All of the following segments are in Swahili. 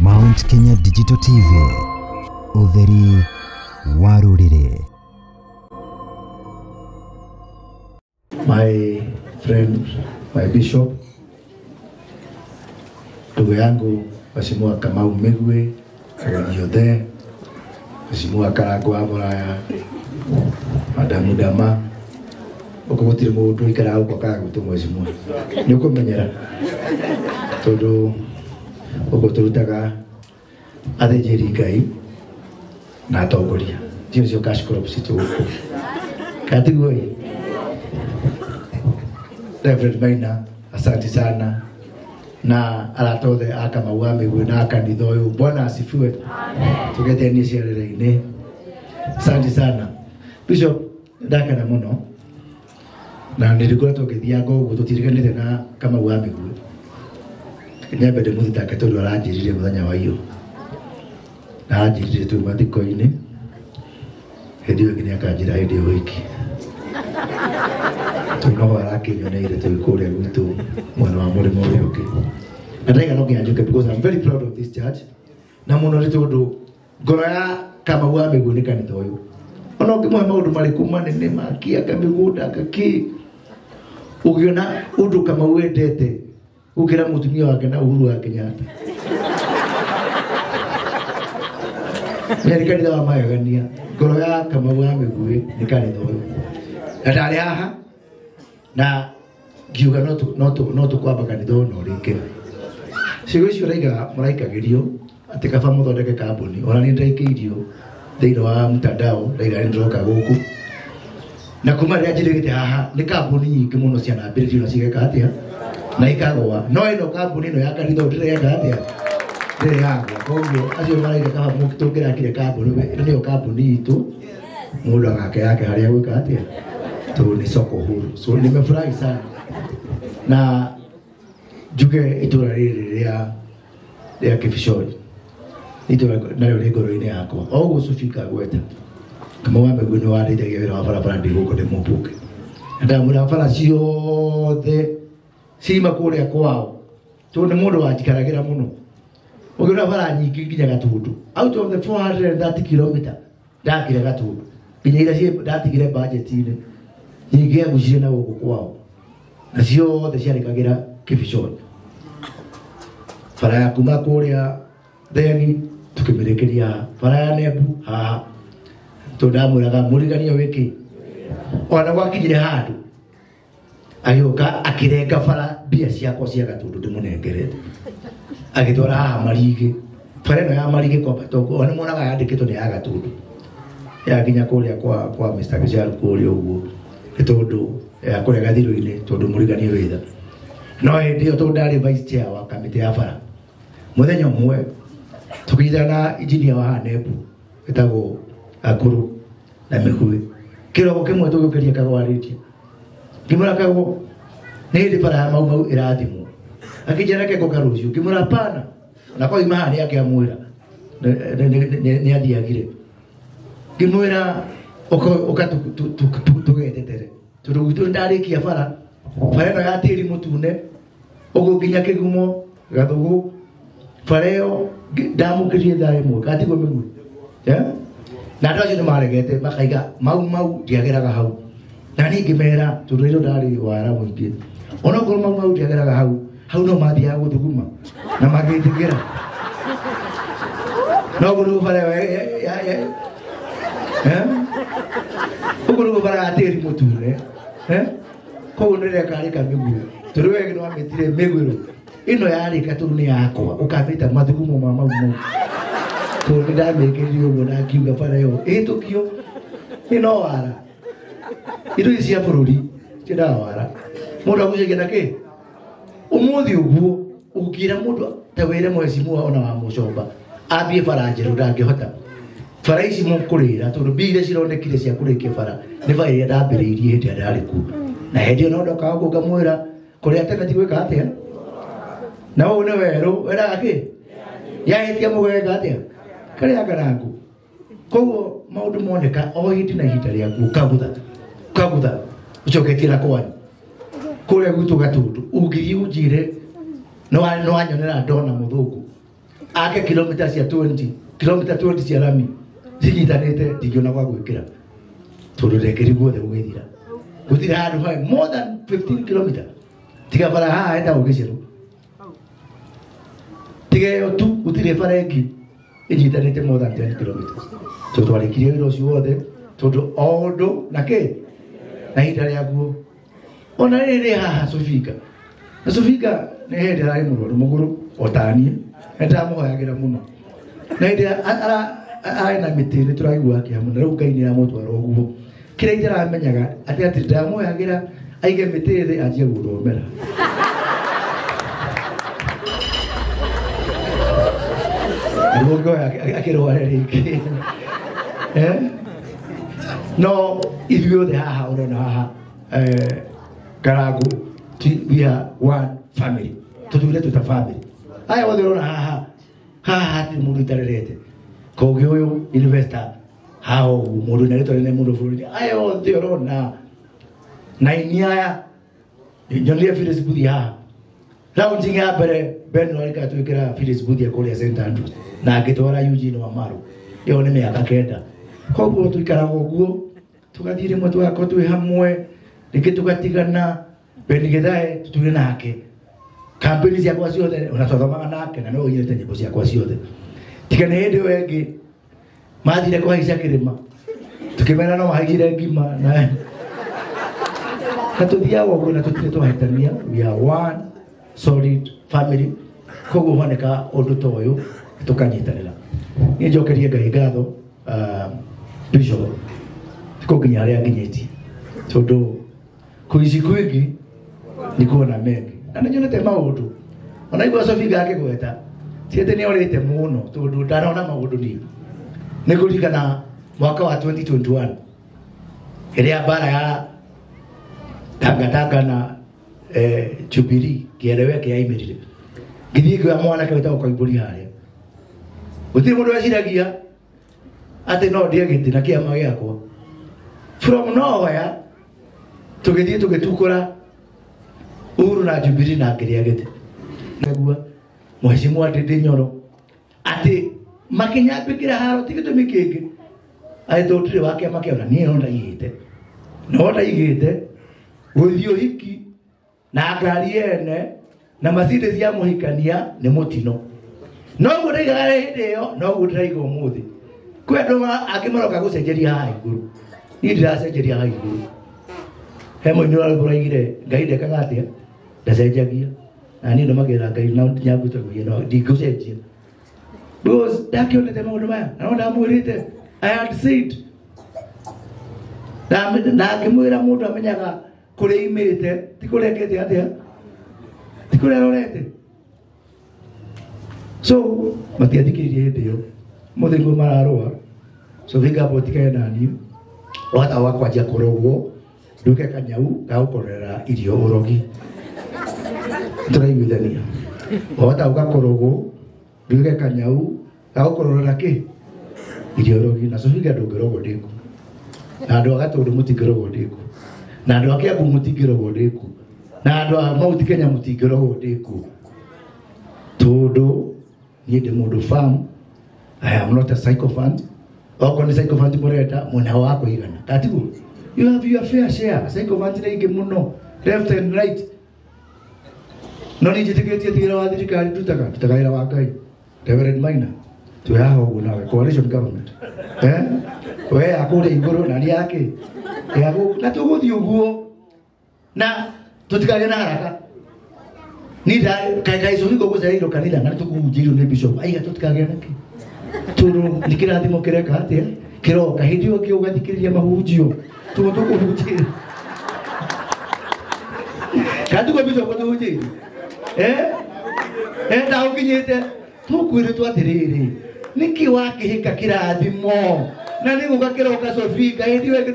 Mount Kenya Digital TV, Utheri Warurire. My friend, my bishop, ndugu yangu Mheshimiwa Kamau Migwe, Aganyothe, Mheshimiwa Karangwa Moraya, Madamu Dama, ukugutire mundu ikara uko kagutu Mheshimiwa. Ni ukumenyera. Tondu uko turutaga athĩnjĩri Ngai na atongoria. Cio cash crops tu. Katigoi. Reverend Maina, asante sana. Na alatothe Kamau Migwe na kanitha uyu. Bwana asifiwe. Amen. Tugetenie ciarĩre-inĩ. Asante sana. Bishop ndakena muno. Na nilikuwa tokithia gogo tutiriganire na Kamau Migwe. Nyambe de muthitake tondu aranjirire muthenya wa iyo. Na anjirire tu mathiko-inĩ. Hĩndĩ ĩyo nginya akanjĩra hĩndĩ ĩyo wiki. Tuno arakinyoneire tũ kũrĩa gwitũ mwena wa mũrĩmo ũrĩa ũngĩ. Na ndaiga no nginya njuke because I'm very proud of this church. Na mũno nĩ tondũ ngoro ya Kamau Migwe nĩ kanitha ũyũ. Ona ũngĩmũhe maũndũ marĩkũ manene makiaga mĩgũnda ngaki ugiona undu Kamau wendete ukira mutumia wake na Uhuru wa Kenyatta. Nĩ kanitha wa magegania. Ngoro ya Kamau Migwe nĩ kanitha ũyũ. Na ndarĩ haha na ngiuga no tukwamba kanitha no rĩngĩ. Ciugo icio mũraikagĩrio atĩ kaba mũthondeke kambuni. Ona nĩ ndaikĩirio thĩinĩ wa mtandao ndaiga nĩndoka gũkũ. Na kuma rĩa njĩrĩgĩte haha nĩ kambuni nyingĩ mũno cianambĩrĩrio na cigeka atĩa na ikagwa. No ĩno kambuni ĩno ya kanitha ndĩreka atĩa ndĩrĩ yagwa. Koguo acio maraiga kaba mũtũngĩrakire kambuni nĩyo kambuni itũ mũndũ agake yake harĩa gwĩka atĩa tu ni soko huru. So nimefurahi sana na njuge itura rĩrĩ rĩa Kibishori itura nayo rĩ ngoro-inĩ yakwa. O ũguo cubika gweta Kamau Migwe nĩ wandeithagia wĩra wa barabara ndĩ gũkũ ndĩ mũmbunge. Ndamwĩra bara ciothe cima kũrĩa kwao tondũ nĩ mũndũ wanjikaragĩra mũno. Ũngĩona bara nyingĩ nginya Gatundu, out of the 430 km ndakire Gatundu nginya iria ndatigire budget-inĩ nyingĩ yagucire na gũkũ kwao na ciothe ciarĩkagĩra Kibishori. Bara ya kuma kũrĩa theni tukĩmĩrĩkĩria bara ya Nembu haha tondamwĩraga mũrigania wĩkĩ. Ona gwakinyire handũ agĩũka akĩrenga bara mbia ciakwa cia Gatundu ndĩmũnengerete agĩtwara haha Marigĩ. Bara ĩno ya Marigĩ kwamba toko ona muonaga yandĩkĩtwo nĩ ya Gatundu ya nginya kũrĩa kwa Mr. Gĩcaru kũrĩa ũguo nĩ tondũ ya kũrĩa Gathirũ-inĩ tondũ mũrigania wĩtha. No hĩndĩ ĩyo tondũ ndarĩ vice chair wa kamĩtĩ ya bara mũthenya ũmwe tũkĩithana engineer wa Nembu wĩtagwo Akũrũ na Mĩgwe. Kĩroko kĩmwe tũgĩũkĩria kagwarĩtie ngĩmũra kagwo nĩ hĩndĩ bara ya Mau ĩrathimwo. Akĩnjĩra keko karũciũ ngĩmũra hapana na kwa ima nĩ akĩamwĩra nĩ athiagire. Ngĩmwĩra ũka tũgetetere tondũ gwitũ ndarĩkia bara ĩno ya tĩri mũtune ũguo nginya Kĩgumo Gathũgũ. Bara ĩyo ndamũkĩrie thaa ĩmwe gatigwo Mĩgwe na andũ acio nĩ maregete makaiga Mau ndiageraga hau. Na niĩ ngĩmera tondũ rĩrĩa ndarĩ wara mũingĩ ona korwo Mau ndiageraga hau no mathiaga gũthuguma na magĩtĩkĩra. No gũrũ bara ũguo bara ya tĩri mũtune koguo nĩ rekarĩka Mĩgwe tondũ wege nĩ wamĩtire Mĩgwe ĩno yarĩka tondũ nĩ yakwa ũkamĩta mathugumo ma Mau tondũ ndamĩkĩrire ũguo na ngiuga bara ĩyo ĩhĩtũkio ĩno wara. Indo ici cia bũrũri ciendaga wara. Mũndũ agucagia na kĩ ũmũthĩ ũguo ũngĩra mũndũ ta wĩre Mheshimiwa ona wa Mũcomba ambie bara njerũ ndangĩhota. Bara ici mũkũrĩra tondũ mbia iria cironekire cia kũrĩkia bara nĩ bara iria ndambĩrĩirie hĩndĩ ĩrĩa ndarĩ kuo. Na hĩndĩ ĩyo no ndokaga gũka mwĩra kũrĩa tene ti gwĩka atĩa. Na ũũ nĩ werũ wendaga kĩ yahĩtia mũgega atĩa karĩa ngarangu. Koguo maũndũ moneka o hĩndĩ na ihinda rĩaguo kagutha ucoketie na kwanyu kũrĩa gwitũ Gatundu. Ũngĩthiĩ ũnjĩre no anyonera ndona mũthũngũ ake kilomita cia 20 kilomita 20 cia rami zigitanite ndigiona kwa gwikira tondu rekeri guothe gugithira guthira handu hai more than 15 km tiga bara ha enda ugicero tiga yo tu guthire bara ingi igitanite more than 10 km tondu twarikirie wira ucio wothe tondu ondo nake na hinda riaguo ona riri haha Sofika na Sofika ne hindi ari muguru otanie ndamuhoyagira muno na hindi ara na mitini turaigua kiamu na rau Ngai ni amutwara uguo kira itara menyaga ati ndamuhoyagira aige mitini ajie guthomera ndugo akirware ringi no ithuothe haha urona haha Karagu we are one family tutule tuta family aya wothe urona haha ti mundu itarerete kogi uyu investor hao mundu na retore ne mundu furudi aya wothe urona na inia jondia Phyllis Budia round ya bere ben walika tuikira Phyllis Budia kule St Andrews na agitwara Eugene Wamaru yo ne miaka kenda koguo tuikara guo tugathire mwe twako twi hamwe reke tugatigana benigedhae tutule nake kampeni cia kwa ciothe unatothomaga nake na no yete nyimbo cia kwa ciothe tikane hindi wengi mathire kwa hicia kirima tukimena no mahigire ngima na tuthia woguo na tutire twahitania we are one solid family koguo honeka undu toyo tukanyitanira ni njokerie Ngai ngatho bishop koginya aria nginyeti tondu kuici kwingi ni kuona mengi na nyonete maundu ona igwa Sofika akigweta tiete ni orite muno tondu ndarona maundu ni kurikana mwaka wa 2021 iria bara ya Tanga na Jubilee kierewe kia imirire githii kwa mwana kwa kwa iburi haria utiri mundu aciragia ati no ndie giti na kia magi yakwa from nowhere tugithii tugitukura Uhuru na Jubilee na ngiria giti nagua mheshimiwa Ndindi Nyoro ati makinya bikira haro tigito mikenge aithotire wake makiona ni onda igite guthio hiki na ngari ene na macinde cia muhikania ni mutino no gutaiga hindi yo no gutaiga umuthi kwendu akimaroka gucenjeria ha iguru ni ndiracenjeria ha iguru he moinyo aruguraigire Ngai ndekaga ndacenjagia na ni ndo magira Ngai na nyaguta no ndigucenjia because dakionete maundu maya na ndo amurite I had said na ngimwira mundu amenyaga kuri imirite tikurekete atia tikurerorete so matiathikiririe hindi yo muthingo mararua so vinga botika nani wata wakwanjia kurogwo nduke kanyau gaukorera irio urogi turaiguithania wata ugakorogwo nduke kanyau gaukorera ki irio urogi na so vinga ndungirogwo ndiku na andu agatundu mutingirogwo ndiku na andu akiambu mutingirogwo ndiku na andu a Mount Kenya mutingirogwo ndiku tondu ni ndi mundu farm I am not a sycophant oko ni sycophant mureta muna wako igana katigu you have your fair share sycophant ni ingi muno left and right no ni jitigetie tira wa thirikari tutakaira wa Ngai Reverend Maina tuyaho gunawe coalition government we akure iguru na ni yake yago na tuguthi uguo na tutikage na haraka ni da kai zo niko kuza hilo kanila na tukujiro ni bishop aiga tutikage nake turu nikirathimo kireka atia kiroka hindio kiugathikiriria mahunjio tukuhunjira katuko bishop tuhunjira nda ukinyete tukwire twatiriri niki wakihika kirathimo na ni gugakiroka Sofika hindi we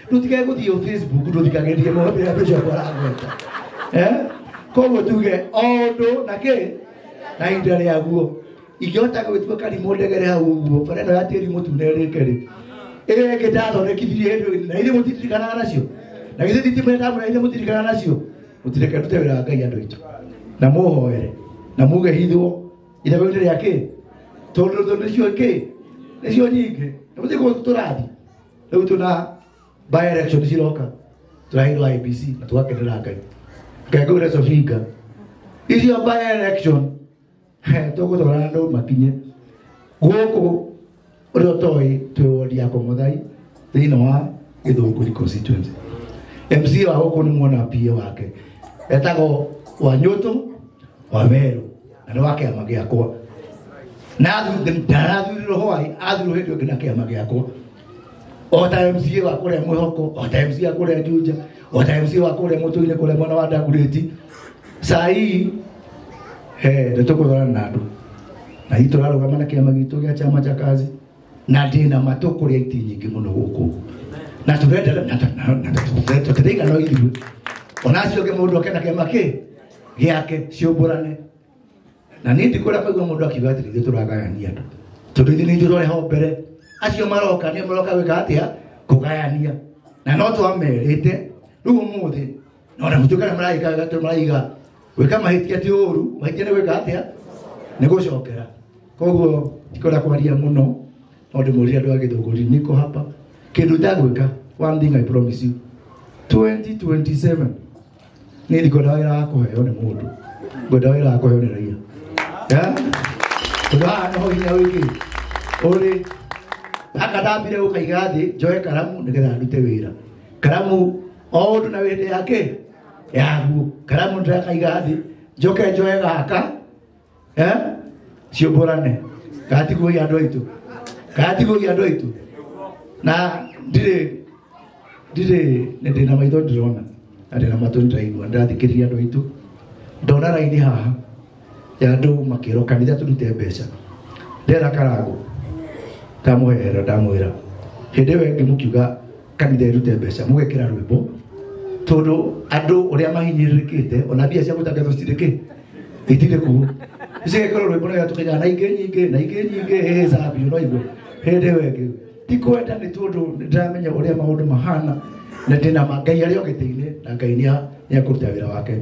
tutikae guthio Facebook tutikagerie mo ya bishop aragweta koguo tuge ondo nake na indare yaguo igiota gwitwa kari mondegere hau uguo bara no yatiri mutune rikeri ngetatho rekithirie hindu na ile mutitirikana nacio na githe titimenda mura ile mutirikana nacio mutireke tutewera Ngai andu itu na muhoere na muge hithwo ile wende yake tondu nicio ke nicio nyingi nĩ ko tũrathi rĩu tuna by election ciroka tũraheirwo IBC na tũgakenera Ngai ngagũre Sofinga icio by election tũgũtwara andũ makinye gũkũ ũrĩa ũtoĩ twĩ wodi ya Komuthai thĩinĩ wa Gĩthũngũri constituency MC wa gũkũ nĩ mwona PA wake etagwo Wanyũtũ wa Meru na nĩ wa kĩama gĩakwa na ndarathurirwo hwaĩ athurirwo hĩndĩ ĩngĩ na kĩama gĩakwa o ta MC wa kũrĩa Mwĩhoko o ta MC wa kũrĩa Juja o ta MC wa kũrĩa Mũtũinĩ kũrĩa mwena wa Dakurĩti sai nĩ tũkũthorana na andũ na hii tũrarũgama na kĩama gitũ gĩa chama cha kazi na ndĩna matũ kũrĩa iti nyingĩ mũno gũkũ na tũrenda na tũkĩthĩga no ithuĩ ona acio ke mũndũ akena kĩama gĩake ciũmbũrane na nĩ ndikũra kũigua mũndũ akiuga atĩ ithuĩ tũragayania andũ tondũ ithuĩ nĩ ithuĩ tũreho mbere acio maroka nĩ maroka gwĩka atĩa kũgayania na no twamerĩte rĩu ũmũthĩ no na mũtukana maraiga gwĩka mahĩtia ti ũru mahĩtia nĩ gwĩka atĩa nĩ gũcokera koguo tikũra kwaria mũno no ndĩmũrire andũ a Gĩthũngũri niko hapa kĩndũ ndagwĩka one thing I promise you 2027 nĩ ndikũenda wĩra wa kũheo nĩ mũndũ ngwenda wĩra wa kũheo nĩ raia tondũ haha nĩho hinya wĩkĩ ũrĩ akadambire ũkaiga thĩ njoe karamu nĩgetha ndute wĩra karamu o ũndũ na wĩra yake yaguo karamu ndĩrakaiga thĩ njoke njoe gaka ciũmbũrane gatigũi andũ aitũ na ndirĩ ndĩna maitho ndĩrona na ndĩna matũ ndĩraigua ndĩrathikĩrĩria andũ aitũ ndona raini haha ya andũ makĩrwo kanitha tũrute mbeca ndera Karangũ ndamũhera ndamwĩra hĩndĩ ĩyo ĩngĩ mũkiuga kanitha ĩrute mbeca mũgekĩra rwĩmbo tondũ andũ ũrĩa mahinyĩrĩrĩkĩte ona mbia cia gũtangatho itirĩ kuo icigĩkorwo rwĩmbo no yatũkĩnya na ingĩ nyingĩ Zabio no igua hĩndĩ ĩyo ĩngĩ tikwenda nĩ tondũ ndĩramenya ũrĩa maũndũ mahana na ndĩna Ngai arĩ o gĩtĩ-inĩ na Ngai nĩ akũruta wĩra wake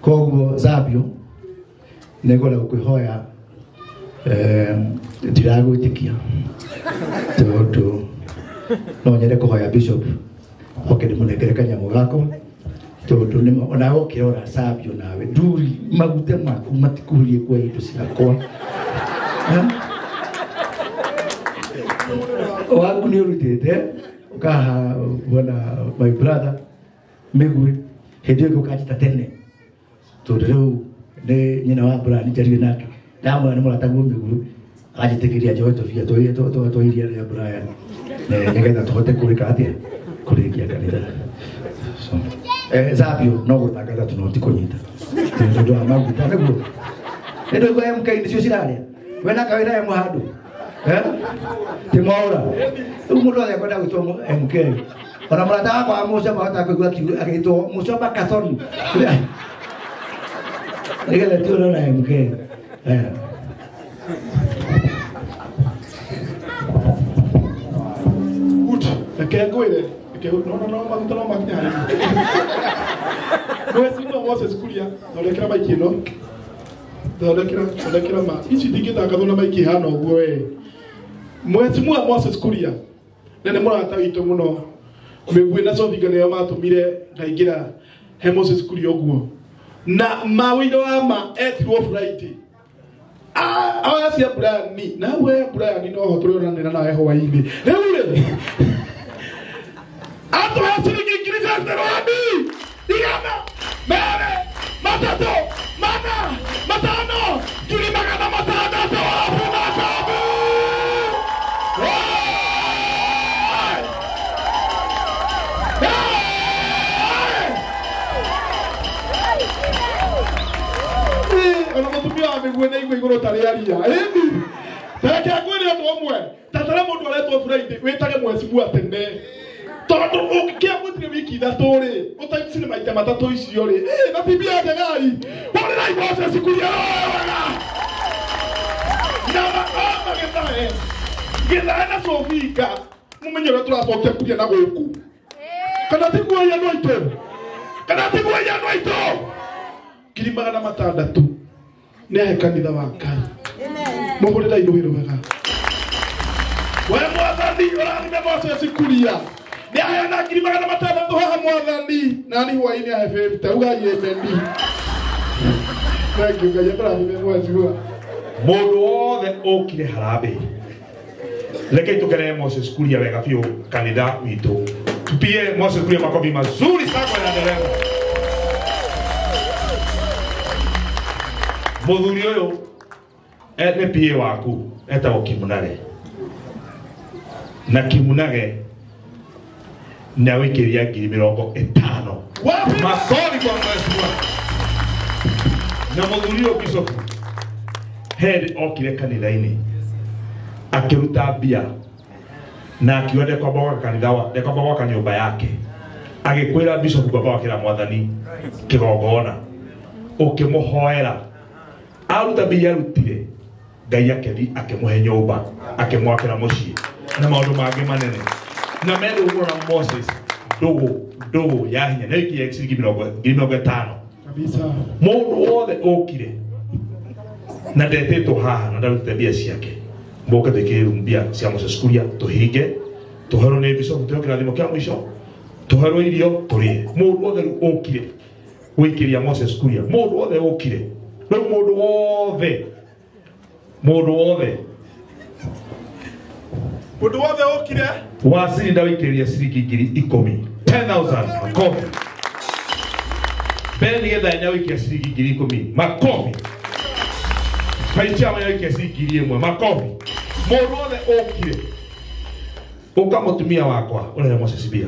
koguo Zabio nĩngwenda gũkwĩhoya ndiragwĩtĩkia tondũ no nyende kũhoya Bishop oke ndĩmũnengere kanyamũ gako tondũ ona ũkĩrora Zabio nawe nduri magute maku matikũhũrie kwa indo ciakwa waku nĩ ũrutĩte ũkaha bona my brother Mĩgwi hĩndĩ ĩyo ũkanjĩta tene tondũ rĩu nĩ nyina wa Brian njarie nake ndamwĩra nĩ mũrataguo Mĩgwi akanjĩtĩkĩria njoe tũbia twa iria rĩa Brian nĩgetha tũhote kũrĩka atĩa kũrĩkia kanitha Zabio no gũtangatha tũnoti kũnyita tondũ wa maguta nĩguo nĩndũ igua MK nĩcio cirarĩa we na kawĩra emu handũ tĩmwaũra rĩu mũndũ othe ekwenda gwĩtwo MK ona mũrata wakwa wa Mũcomba ahota kũigua agĩtwo Mũcomba Kathoni nĩgetha tuone na MK ngwĩre no maguta no makinya Mheshimiwa Moses Kuria thondekera maiki ĩno thondekera ma ici ndingĩtangathwo na maiki hana ũguo we Mheshimiwa Moses Kuria nene mũrata witũ mũno Mĩgwi na Sofinga nĩo matũmire ngaingĩra he Moses Kuria ũguo na mawĩra wa ma etirwo Friday cia Brian na we Brian no ho tũrĩonanĩra nawe hwaĩ-inĩ rĩu ato asiringi ngiri Nairobi igana mere matatu mana matano ngiri magana matandatu afuna sabu ona mutumia wa Mĩgwi na igwe igũrũ tarĩ aria ĩni tareke ngwĩre ũndũ ũmwe tatara mũndũ aretwo Friday wĩtage Mheshimiwa tene tondu ũngĩkĩamũtire wiki ithatũ rĩ ũtaicire maita matatũ icio rĩ na bibi yake Ngai bora Moses Kuria wega na gĩthae na Sofinga mũmenye ũrĩa tũracokia Kuria na gũkũ kana ti guoya no aitũ ngiri magana matandatu nĩahe kanitha wa Ngai Mungu ndio ndio wega. Wewe mwathani ũrathime Moses Kuria. Nĩ aheana ngiri magana matandatũ haha mwathani. Nani hwainĩ ahe 50 ugaye bendi. Thank you Ngai abrathime mwajua. Mũndũ wothe ũkire harambĩ. Reke tukene Moses Kuria wega biũ kanitha witũ. Tupie Moses Kuria makofi mazuri sana na dereva. Mũthuri ũyũ nĩ PA waku etagwo Kimunage. Na Kimunage na wĩkĩria ngiri 50. Makofi kwa mheshimiwa. Na mũthuri ũyũ Bishop Head okire kanitha-inĩ akiruta mbia na akiwende kwa baba kanitha wa kwa baba kwa nyumba yake agikwira Bishop baba wakira mwathani kigogona ukimuhoera aruta mbia rutire Ngai akethi akimuhe nyumba akimwakira mucii na maundu mangĩ manene na mende ũguo na Moses ndugu ya hinya na iki exigi 50 kabisa mũndũ wothe ũkire na ndetetwo haha na ndarutire mbia ciake mboka twĩkĩre mbia cia Moses Kuria tũhinge tũherwo nĩ Bishop tuoke kĩrathimo kĩa mũico tũherwo irio tũrĩe mũndũ wothe ũkire gwĩkĩria Moses Kuria mũndũ wothe ũkire rĩu mũndũ wothe ũkire wacinda wĩkĩria ciringi 10,000 makofi mbere nĩgetha nya wĩkĩria ciringi 10,000 makofi Paicha mwenye wiki girie mwe makofi. Mũndũ wothe ũkire ũka mũtumia wakwa ũrĩa Moses Bia.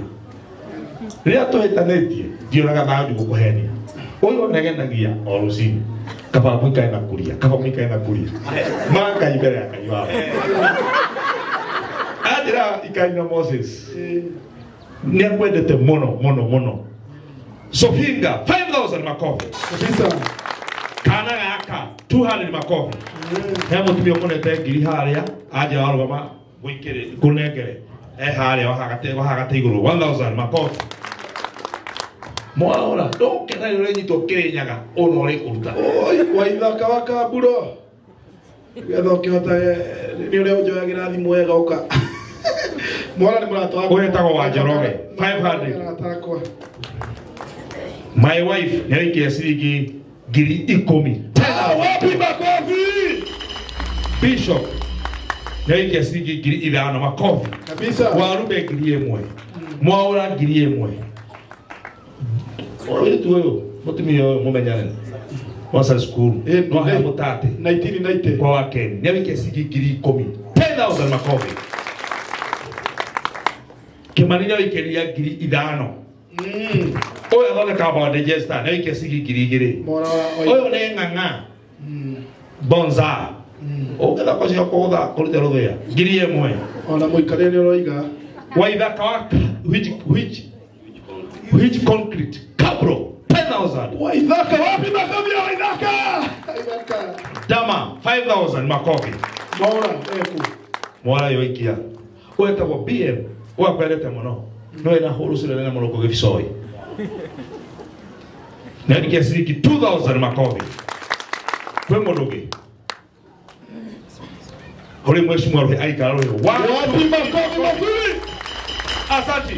Rĩrĩa tũhĩtanĩtie ndionaga thayũ gũkũhenia. Ũyũ negenagia o rũcinĩ. Kaba mũikae na Kuria, Manga ibere ya Ngai wao. Andĩra ikai na Moses. Nĩakwendete mũno. Sofinga 5,000 makofi. kabisa Kana gaka 200 makofi. He mutumia ukonete ngiri haria aja warugama gwikire kunengere haria wahagate iguru 1,000 makofi. Mwaona ndokena rĩu nyitwo Kirinyaga ono ri kuruta. Oi waithaka wakamburo. Getho kihota ni ule ujoyagira thimu wega uka. Mwana ni mũrata wako. Wetagwo wa Njoroge 500. My wife nĩaikia ciringi ngiri 10,000. Wapi makofi? Bishop nĩaikia ciringi ngiri 5 makofi. Kabisa. Warube ngiri 1. Mwaura ngiri 1. Wewe tu wewe mutumia mumenyane. Wasa school. No haya mutate. 1990. Kwa wake nĩaikia ciringi ngiri 10,000. 10,000 makofi. Kimani nĩaikia ngiri 5. Oya thone kaba digesta na wiki sigi girigiri. Oyo ne nganga. Bonza. Okela kwa cia koda kurite rothea. Girie mwe. Ona muikarene roiga. Waitha kawaka which concrete kabro 10,000. Waithaka wapi makabia waithaka. Dama 5,000 makofi. Mora eku. Mora yoikia. Oya tawo BM. Oya kwelete muno. No ina huru sile na muno ko gifisoi. Na nikia siriki 2,000 makofi. Kwe modoge. Hori mheshimiwa rohe aikaro rohe. Wapi makofi mazuri. Asante.